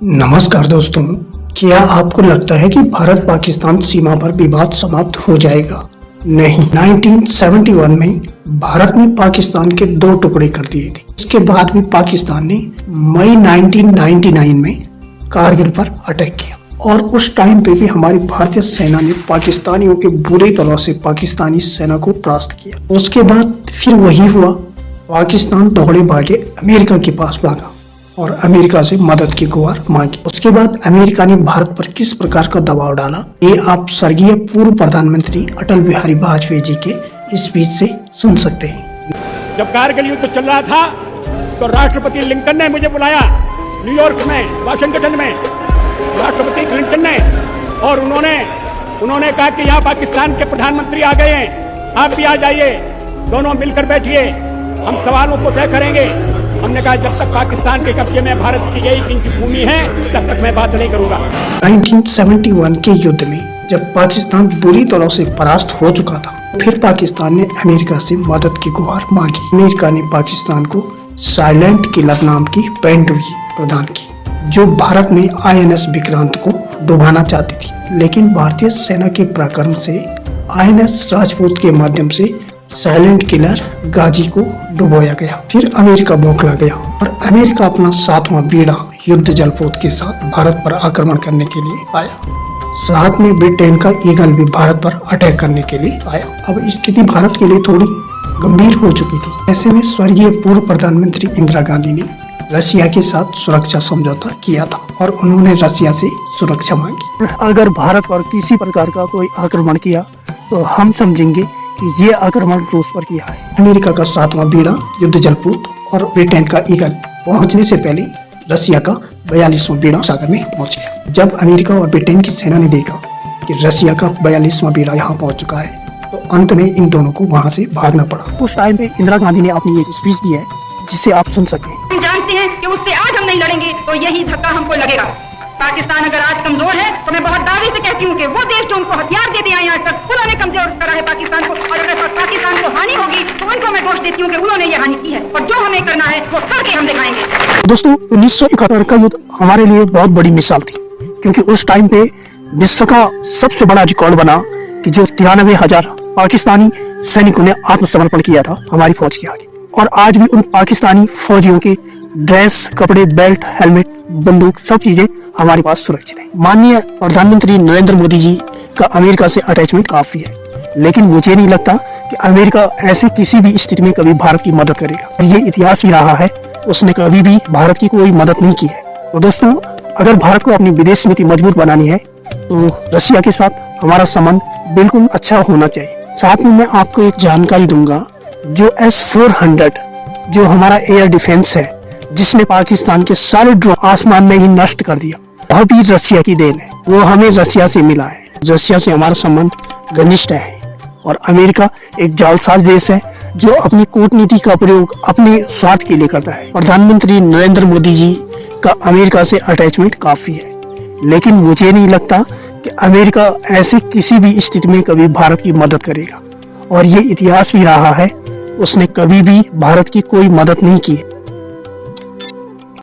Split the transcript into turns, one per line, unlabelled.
नमस्कार दोस्तों, क्या आपको लगता है कि भारत पाकिस्तान सीमा पर विवाद समाप्त हो जाएगा? नहीं। 1971 में भारत ने पाकिस्तान के 2 टुकड़े कर दिए थे। उसके बाद भी पाकिस्तान ने मई 1999 में कारगिल पर अटैक किया और उस टाइम पे भी हमारी भारतीय सेना ने पाकिस्तानियों के बुरे तरह से पाकिस्तानी सेना को परास्त किया। उसके बाद फिर वही हुआ, पाकिस्तान दौड़े भागे अमेरिका के पास भागा और अमेरिका से मदद की गुहार मांगी। उसके बाद अमेरिका ने भारत पर किस प्रकार का दबाव डाला, ये आप स्वर्गीय पूर्व प्रधानमंत्री अटल बिहारी वाजपेयी जी के स्पीच से सुन सकते हैं।
जब कारगिल युद्ध चल रहा था तो राष्ट्रपति लिंकन ने मुझे बुलाया न्यूयॉर्क में, वाशिंगटन में, राष्ट्रपति क्लिंटन ने, और उन्होंने कहा कि यहाँ पाकिस्तान के प्रधानमंत्री आ गए हैं, आप भी आ जाइए, दोनों मिलकर बैठिए, हम सवालों को तय करेंगे। हमने कहा जब तक पाकिस्तान के कब्जे में भारत की 1 इंच भूमि है तब तक मैं बात नहीं करूंगा।
1971 के युद्ध में जब पाकिस्तान बुरी तरह से परास्त हो चुका था, फिर पाकिस्तान ने अमेरिका से मदद की गुहार मांगी। अमेरिका ने पाकिस्तान को साइलेंट किलर नाम की पेंट भी प्रदान की, जो भारत में INS विक्रांत को डुबाना चाहती थी, लेकिन भारतीय सेना के पराक्रम से INS राजपूत के माध्यम से साइलेंट किलर गाजी को डुबोया गया। फिर अमेरिका बौखला गया और अमेरिका अपना 7वां बीड़ा युद्ध जलपोत के साथ भारत पर आक्रमण करने के लिए आया। साथ में ब्रिटेन का ईगल भी भारत पर अटैक करने के लिए आया। अब स्थिति भारत के लिए थोड़ी गंभीर हो चुकी थी। ऐसे में स्वर्गीय पूर्व प्रधानमंत्री इंदिरा गांधी ने रशिया के साथ सुरक्षा समझौता किया था और उन्होंने रशिया से सुरक्षा मांगी।
अगर भारत पर किसी प्रकार का कोई आक्रमण किया तो हम समझेंगे कि ये आक्रमण रूस पर किया है।
अमेरिका का 7वां बीड़ा युद्ध जलपोत और ब्रिटेन का ईगल पहुंचने से पहले रशिया का 42वां बीड़ा सागर में पहुंच गया। जब अमेरिका और ब्रिटेन की सेना ने देखा कि रशिया का 42वां बीड़ा यहाँ पहुंच चुका है, तो अंत में इन दोनों को वहाँ से भागना पड़ा।
उस टाइम पे इंदिरा गांधी ने अपनी एक स्पीच दी है जिसे आप सुन सके।
हम जानते हैं कि उससे आज हम नहीं लड़ेंगे तो यही धक्का हमको लगेगा। पाकिस्तान अगर आज कमजोर है तो मैं बहुत दावे से कहती हूँ कि वो देश जो उनको हथियार देते आए आज तक, उन्होंने कमजोर करा है पाकिस्तान को, और अगर पाकिस्तान को हानि होगी तो उनको मैं दोष देती हूँ कि उन्होंने ये हानि की है, और जो हमें करना है वो करके हम दिखाएंगे।
दोस्तों, 1971 का युद्ध हमारे लिए बहुत बड़ी मिसाल थी, क्योंकि उस टाइम पे विश्व का सबसे बड़ा रिकॉर्ड बना कि जो 93,000 पाकिस्तानी सैनिकों ने आत्मसमर्पण किया था हमारी फौज के आगे। और आज भी उन पाकिस्तानी फौजियों के ड्रेस, कपड़े, बेल्ट, हेलमेट, बंदूक, सब चीजें हमारे पास सुरक्षित है। माननीय प्रधानमंत्री नरेंद्र मोदी जी का अमेरिका से अटैचमेंट काफी है, लेकिन मुझे नहीं लगता कि अमेरिका ऐसी किसी भी स्थिति में कभी भारत की मदद करेगा। और ये इतिहास भी रहा है, उसने कभी भी भारत की कोई मदद नहीं की है। तो दोस्तों, अगर भारत को अपनी विदेश नीति मजबूत बनानी है तो रशिया के साथ हमारा संबंध बिल्कुल अच्छा होना चाहिए। साथ में मैं आपको एक जानकारी दूंगा, जो S-400 जो हमारा एयर डिफेंस है, जिसने पाकिस्तान के सारे ड्रोन आसमान में ही नष्ट कर दिया, वह भी रशिया की देन है। वो हमें रशिया से मिला है। रशिया से हमारा संबंध घनिष्ठ है और अमेरिका एक जालसाज देश है जो अपनी कूटनीति का प्रयोग अपने स्वार्थ के लिए करता है। प्रधानमंत्री नरेंद्र मोदी जी का अमेरिका से अटैचमेंट काफी है, लेकिन मुझे नहीं लगता कि अमेरिका ऐसी किसी भी स्थिति में कभी भारत की मदद करेगा। और ये इतिहास भी रहा है, उसने कभी भी भारत की कोई मदद नहीं की।